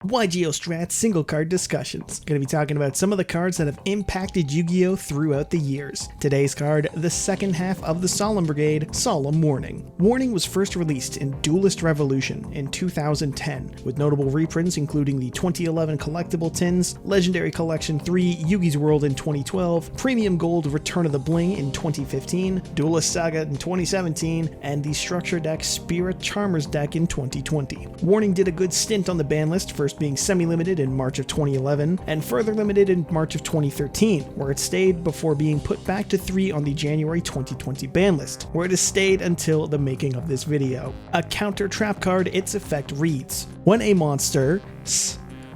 YGO Strat single card discussions. Going to be talking about some of the cards that have impacted Yu-Gi-Oh! Throughout the years. Today's card, the second half of the Solemn Brigade, Solemn Warning. Warning was first released in Duelist Revolution in 2010, with notable reprints including the 2011 Collectible Tins, Legendary Collection 3, Yugi's World in 2012, Premium Gold Return of the Bling in 2015, Duelist Saga in 2017, and the Structure Deck Spirit Charmers deck in 2020. Warning did a good stint on the ban list, first being semi-limited in March of 2011, and further limited in March of 2013, where it stayed before being put back to 3 on the January 2020 ban list, where it has stayed until the making of this video. A counter trap card, its effect reads: when a monster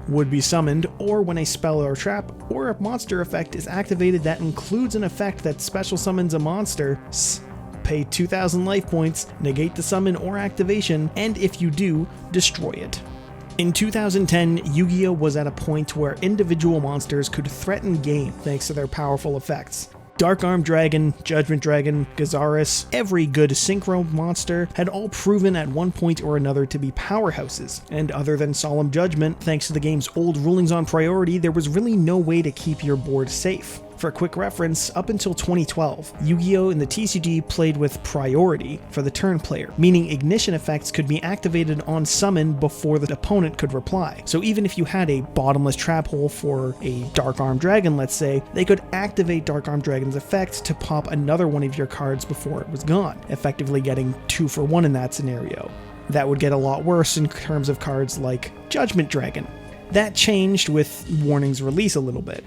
would be summoned, or when a spell or trap or a monster effect is activated that includes an effect that special summons a monster, pay 2,000 life points, negate the summon or activation, and if you do, destroy it. In 2010, Yu-Gi-Oh! Was at a point where individual monsters could threaten game thanks to their powerful effects. Dark Arm Dragon, Judgment Dragon, Gazaris, every good synchro monster had all proven at one point or another to be powerhouses, and other than Solemn Judgment, thanks to the game's old rulings on priority, there was really no way to keep your board safe. For a quick reference, up until 2012, Yu-Gi-Oh! In the TCG played with priority for the turn player, meaning ignition effects could be activated on summon before the opponent could reply. So even if you had a bottomless trap hole for a Dark Arm Dragon, let's say, they could activate Dark Arm Dragon's effect to pop another one of your cards before it was gone, effectively getting 2 for 1 in that scenario. That would get a lot worse in terms of cards like Judgment Dragon. That changed with Warning's release a little bit.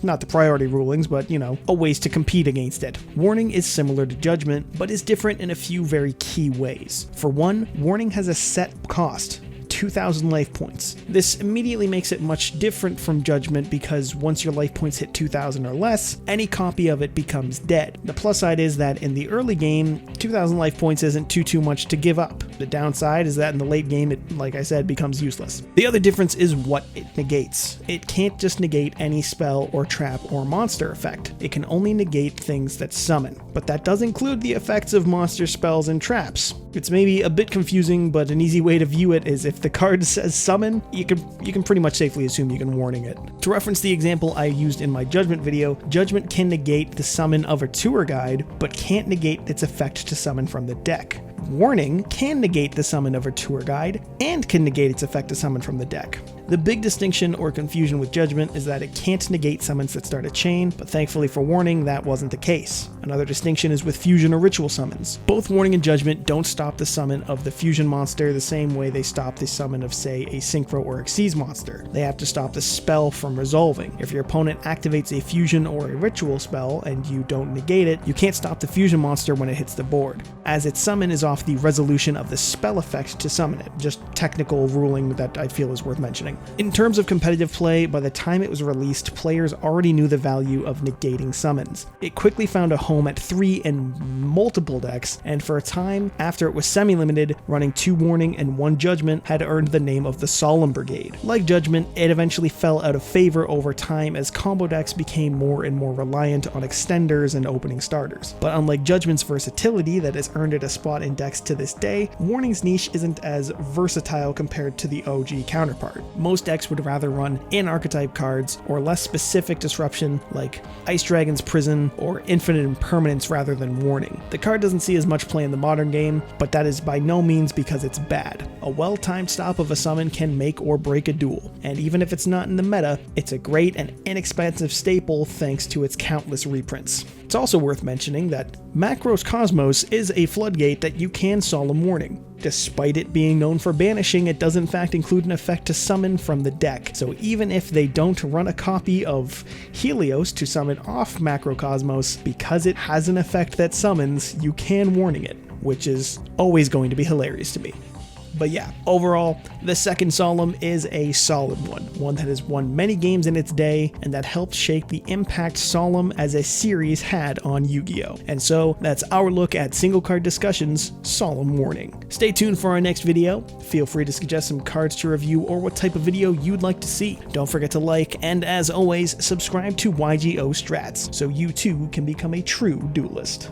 Not the priority rulings, but, a ways to compete against it. Warning is similar to Judgment, but is different in a few very key ways. For one, Warning has a set cost: 2,000 life points. This immediately makes it much different from Judgment because once your life points hit 2,000 or less, any copy of it becomes dead. The plus side is that in the early game, 2,000 life points isn't too much to give up. The downside is that in the late game, it, like I said, becomes useless. The other difference is what it negates. It can't just negate any spell or trap or monster effect. It can only negate things that summon, but that does include the effects of monster spells and traps. It's maybe a bit confusing, but an easy way to view it is if the card says summon, you can pretty much safely assume you can Warning it. To reference the example I used in my Judgment video, Judgment can negate the summon of a tour guide, but can't negate its effect to summon from the deck. Warning can negate the summon of a tour guide and can negate its effect to summon from the deck. The big distinction or confusion with Judgment is that it can't negate summons that start a chain, but thankfully for Warning, that wasn't the case. Another distinction is with fusion or ritual summons. Both Warning and Judgment don't stop the summon of the fusion monster the same way they stop the summon of, say, a synchro or Xyz monster. They have to stop the spell from resolving. If your opponent activates a fusion or a ritual spell and you don't negate it, you can't stop the fusion monster when it hits the board, as its summon is off the resolution of the spell effect to summon it. Just technical ruling that I feel is worth mentioning. In terms of competitive play, by the time it was released, players already knew the value of negating summons. It quickly found a home at 3 in multiple decks, and for a time, after it was semi-limited, running 2 Warning and 1 Judgment had earned the name of the Solemn Brigade. Like Judgment, it eventually fell out of favor over time as combo decks became more and more reliant on extenders and opening starters. But unlike Judgment's versatility that has earned it a spot in decks to this day, Warning's niche isn't as versatile compared to the OG counterpart. Most decks would rather run in-archetype cards or less specific disruption like Ice Dragon's Prison or Infinite Impermanence rather than Warning. The card doesn't see as much play in the modern game, but that is by no means because it's bad. A well-timed stop of a summon can make or break a duel, and even if it's not in the meta, it's a great and inexpensive staple thanks to its countless reprints. It's also worth mentioning that Macros Cosmos is a floodgate that you can Solemn Warning. Despite it being known for banishing, it does in fact include an effect to summon from the deck. So even if they don't run a copy of Helios to summon off Macrocosmos, because it has an effect that summons, you can Warning it, which is always going to be hilarious to me. But yeah, overall, the second Solemn is a solid one that has won many games in its day, and that helped shape the impact Solemn as a series had on Yu-Gi-Oh! And so, that's our look at single card discussions, Solemn Warning. Stay tuned for our next video. Feel free to suggest some cards to review or what type of video you'd like to see. Don't forget to like, and as always, subscribe to YGO Strats, so you too can become a true duelist.